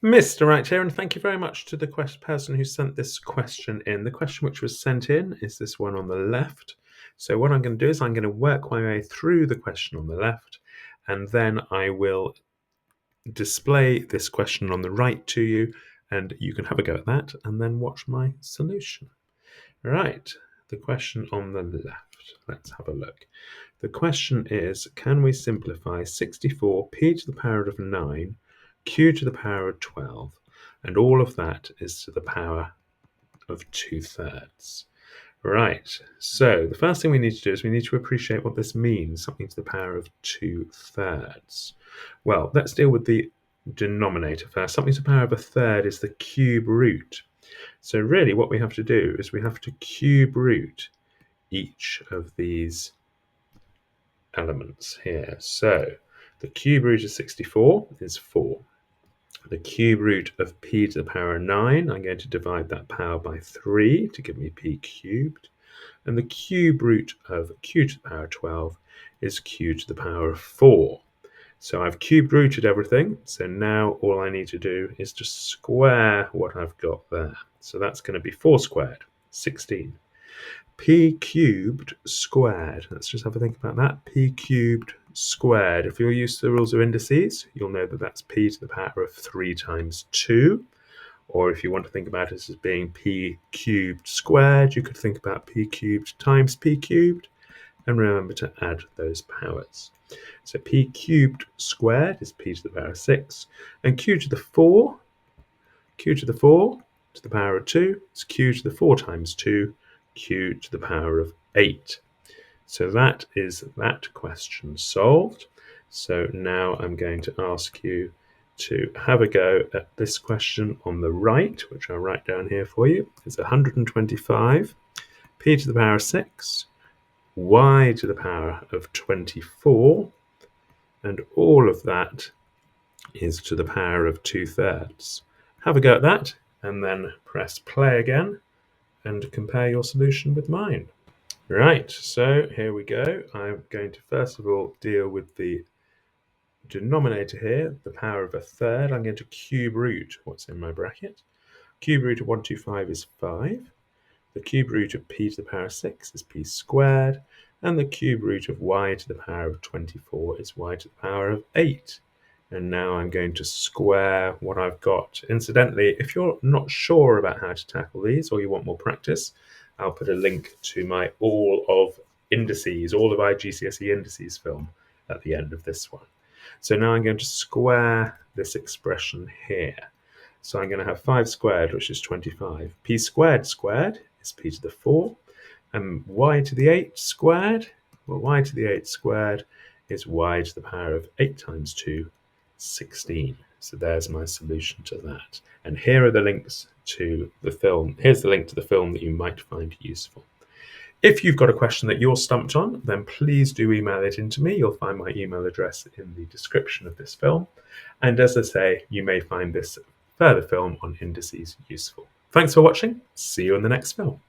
Mr. Right here, and thank you very much to the person who sent this question in. The question which was sent in is this one on the left. So what I'm going to do is I'm going to work my way through the question on the left, and then I will display this question on the right to you, and you can have a go at that and then watch my solution. Right, the question on the left. Let's have a look. The question is, can we simplify 64 p to the power of 9, q to the power of 12, and all of that is to the power of 2/3? Right, so the first thing we need to do is we need to appreciate what this means, something to the power of 2/3. Well, let's deal with the denominator first. Something to the power of 1/3 is the cube root. So really what we have to do is we have to cube root each of these elements here. So the cube root of 64 is 4. The cube root of p to the power of 9, I'm going to divide that power by 3 to give me p cubed. And the cube root of q to the power of 12 is q to the power of 4. So I've cube rooted everything, so now all I need to do is just square what I've got there. So that's going to be 4 squared, 16. P cubed squared. Let's just have a think about that. P cubed squared. If you're used to the rules of indices, you'll know that that's p to the power of 3 times 2. Or if you want to think about it as being p cubed squared, you could think about p cubed times p cubed, and remember to add those powers. So p cubed squared is p to the power of 6, and q to the 4 to the power of 2 is q to the 4 times 2, q to the power of 8. So that is that question solved. So now I'm going to ask you to have a go at this question on the right, which I'll write down here for you. It's 125 p to the power of 6, y to the power of 24, and all of that is to the power of 2/3. Have a go at that, and then press play again and compare your solution with mine. Right, so here we go. I'm going to first of all deal with the denominator here, the power of 1/3. I'm going to cube root what's in my bracket. Cube root of 125 is 5. The cube root of p to the power of 6 is p squared, and the cube root of y to the power of 24 is y to the power of 8. And now I'm going to square what I've got. Incidentally, if you're not sure about how to tackle these or you want more practice, I'll put a link to my all of IGCSE indices film at the end of this one. So now I'm going to square this expression here. So I'm going to have 5 squared, which is 25. P squared squared is p to the 4. And y to the 8 squared, well, y to the 8 squared is y to the power of 8 times 2, 16. So there's my solution to that. And here are the links to the film. Here's the link to the film that you might find useful. If you've got a question that you're stumped on, then please do email it in to me. You'll find my email address in the description of this film. And as I say, you may find this further film on indices useful. Thanks for watching. See you in the next film.